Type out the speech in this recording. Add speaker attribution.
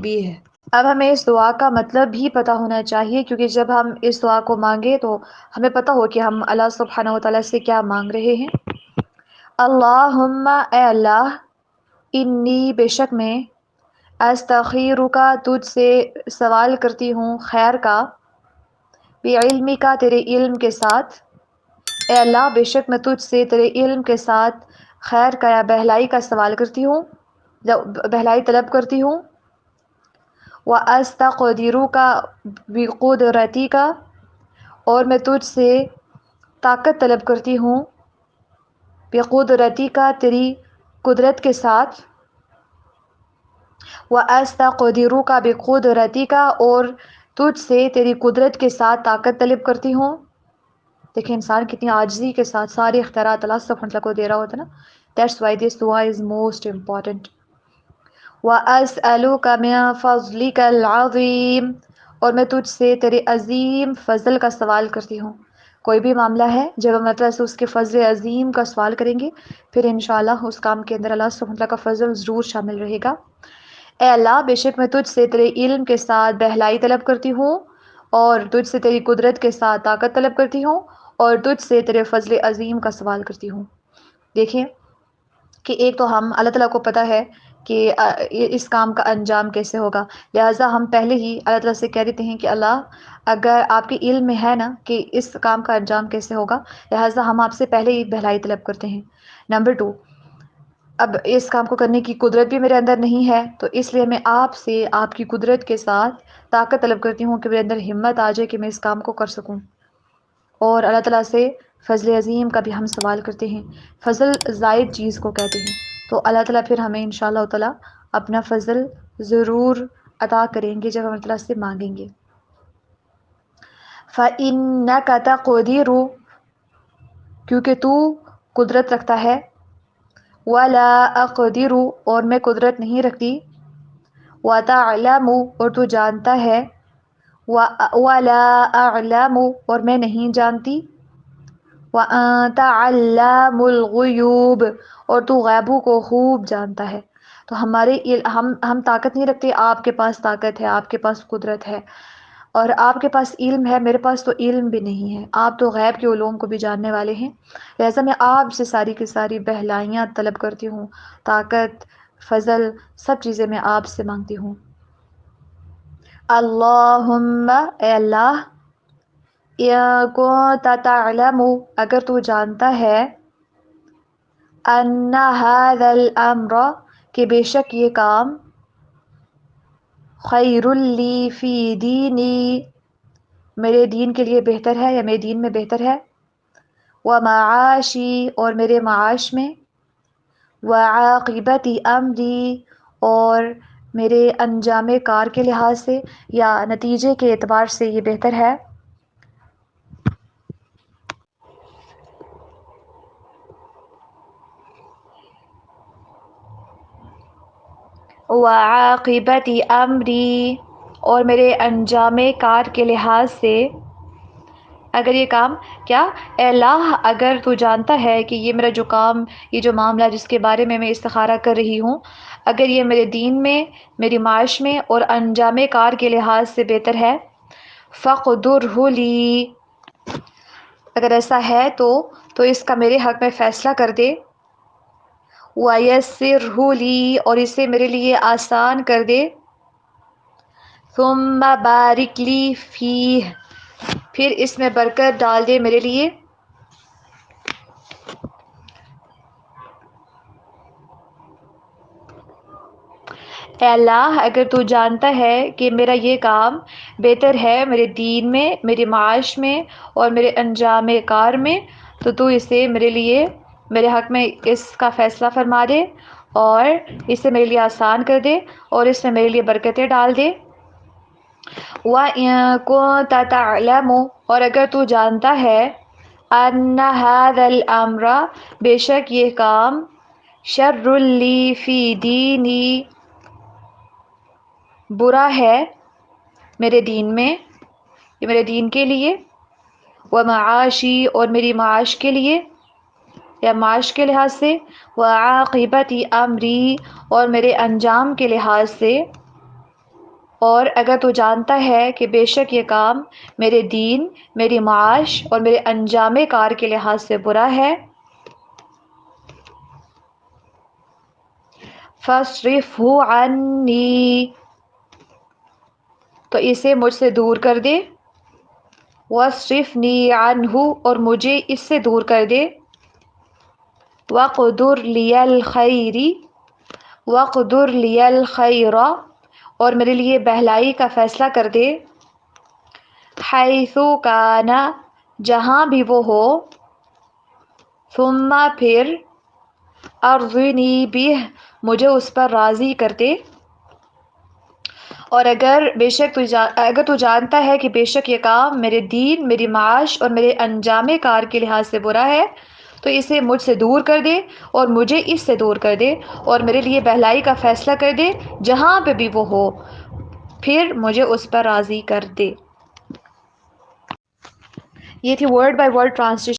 Speaker 1: بھی ہے۔ اب ہمیں اس دعا کا مطلب بھی پتہ ہونا چاہیے، کیونکہ جب ہم اس دعا کو مانگے تو ہمیں پتہ ہو کہ ہم اللہ سبحانہ وتعالیٰ سے کیا مانگ رہے ہیں۔ اللہم، اے اللہ، انی، بے شک میں، استخیرک، تجھ سے سوال کرتی ہوں خیر کا، بعلمک، تیرے علم کے ساتھ، اے اللہ بے شک میں تجھ سے تیرے علم کے ساتھ خیر کا یا بہلائی کا سوال کرتی ہوں، بہلائی طلب کرتی ہوں، وَأَسْتَقْدِرُكَ بِقُدْرَتِكَ، اور میں تجھ سے طاقت طلب کرتی ہوں، بِقُدْرَتِكَ، تیری قدرت کے ساتھ، وَأَسْتَقْدِرُكَ بِقُدْرَتِكَ، اور تجھ سے تیری قدرت کے ساتھ طاقت طلب کرتی ہوں۔ دیکھیں انسان کتنی عاجزی کے ساتھ سارے اختیارات اللہ سبحانہ وتعالیٰ کو دے رہا ہوتا ہے نا۔ That's why this dua is most important. وَأَسْأَلُكَ مِن فَضْلِكَ الْعَظِيمِ، اور میں تجھ سے تیرے عظیم فضل کا سوال کرتی ہوں۔ کوئی بھی معاملہ ہے جب ہم اللہ سے اس کے فضل عظیم کا سوال کریں گے، پھر انشاءاللہ اس کام کے اندر اللہ سبحانہ وتعالیٰ کا فضل ضرور شامل رہے گا۔ اے اللہ بے شک میں تجھ سے تیرے علم کے ساتھ بہلائی طلب کرتی ہوں، اور تجھ سے تیری قدرت کے ساتھ طاقت طلب کرتی ہوں، اور تجھ سے تیرے فضل عظیم کا سوال کرتی ہوں۔ دیکھیں کہ ایک تو ہم اللہ تعالیٰ کو پتہ ہے کہ اس کام کا انجام کیسے ہوگا، لہٰذا ہم پہلے ہی اللہ تعالیٰ سے کہہ دیتے ہیں کہ اللہ اگر آپ کے علم میں ہے نا کہ اس کام کا انجام کیسے ہوگا، لہٰذا ہم آپ سے پہلے ہی بہلائی طلب کرتے ہیں۔ نمبر 2، اب اس کام کو کرنے کی قدرت بھی میرے اندر نہیں ہے، تو اس لیے میں آپ سے آپ کی قدرت کے ساتھ طاقت طلب کرتی ہوں کہ میرے اندر ہمت آ جائے کہ میں اس کام کو کر سکوں۔ اور اللہ تعالیٰ سے فضل عظیم کا بھی ہم سوال کرتے ہیں۔ فضل زائد چیز کو کہتے ہیں، تو اللہ تعالیٰ پھر ہمیں انشاءاللہ تعالیٰ اپنا فضل ضرور عطا کریں گے جب ہم اللہ تعالیٰ سے مانگیں گے۔ فَإِنَّكَ تَقْدِرُ، کیونکہ تو قدرت رکھتا ہے، وَلَا أَقْدِرُ، اور میں قدرت نہیں رکھتی، وَتَعْلَمُ، اور تو جانتا ہے، وَلَا أَعْلَمُ، اور میں نہیں جانتی، وَأَنْتَ عَلَّامُ الْغُیُوبِ، اور تو غیبوں کو خوب جانتا ہے۔ تو ہم طاقت نہیں رکھتے، آپ کے پاس طاقت ہے، آپ کے پاس قدرت ہے، اور آپ کے پاس علم ہے، میرے پاس تو علم بھی نہیں ہے۔ آپ تو غیب کے علوم کو بھی جاننے والے ہیں، لہٰذا میں آپ سے ساری کی ساری بہلائیاں طلب کرتی ہوں، طاقت، فضل، سب چیزیں میں آپ سے مانگتی ہوں۔ اللہم، اے اللہ، اِن کُنتَ تَعْلَمُ، اگر تو جانتا ہے، أَنَّ هَذَا الْأَمْرَ، کہ بے شک یہ کام، خَيْرٌ لِّي فِي دِینِی، میرے دین کے لیے بہتر ہے یا میرے دین میں بہتر ہے، وَمَعَاشِی، اور میرے معاش میں، وَعَاقِبَةِ أَمْرِی، اور میرے انجام کار کے لحاظ سے یا نتیجے کے اعتبار سے یہ بہتر ہے، وَعَاقِبَةِ أَمْرِی، اور میرے انجام کار کے لحاظ سے، اگر یہ کام کیا، اے اللہ اگر تو جانتا ہے کہ یہ میرا جو کام، یہ جو معاملہ جس کے بارے میں استخارہ کر رہی ہوں، اگر یہ میرے دین میں، میری معاش میں اور انجام کار کے لحاظ سے بہتر ہے، فَقْدُرْهُ لِی، اگر ایسا ہے تو اس کا میرے حق میں فیصلہ کر دے، وَيَسِّرْهُ لِی، اور اسے میرے لیے آسان کر دے، ثُمَّ بَارِكْ لِی فِیہ، پھر اس میں برکت ڈال دے میرے لیے، اے اللہ اگر تو جانتا ہے کہ میرا یہ کام بہتر ہے میرے دین میں، میرے معاش میں اور میرے انجام کار میں، تو اسے میرے لیے، میرے حق میں اس کا فیصلہ فرما دے، اور اسے میرے لیے آسان کر دے، اور اس میں میرے لیے برکتیں ڈال دے۔ وَإِن كُنتَ تَعْلَمُ، اور اگر تو جانتا ہے، أَنَّ هَذَا الْأَمْرَ، بے شک یہ کام، شَرٌّ لِّي فِي دِینِی، برا ہے میرے دین میں، یہ میرے دین کے لیے، وَمَعَاشِی، اور میری معاش کے لیے یا معاش کے لحاظ سے، وَعَاقِبَةِ أَمْرِی، اور میرے انجام کے لحاظ سے، اور اگر تو جانتا ہے کہ بے شک یہ کام میرے دین، میری معاش اور میرے انجام کار کے لحاظ سے برا ہے، فَاصْرِفْهُ عَنِّي، تو اسے مجھ سے دور کر دے، وَاصْرِفْنِي عَنْهُ، اور مجھے اس سے دور کر دے، وَاقْدُرْ لِيَ الْخَيْرِ، وَاقْدُرْ لِيَ الْخَيْرَ، اور میرے لیے بہلائی کا فیصلہ کر دے، حَيْثُ كَانَ، جہاں بھی وہ ہو، ثُمَّ پھر، أَرْضِنِي بِهِ، مجھے اس پر راضی کر دے۔ اور اگر تو جانتا ہے کہ بے شک یہ کام میرے دین، میری معاش اور میرے انجام کار کے لحاظ سے برا ہے، تو اسے مجھ سے دور کر دے اور مجھے اس سے دور کر دے، اور میرے لیے بہلائی کا فیصلہ کر دے جہاں پہ بھی وہ ہو، پھر مجھے اس پر راضی کر دے۔ یہ تھی ورڈ بائی ورڈ ٹرانسلیشن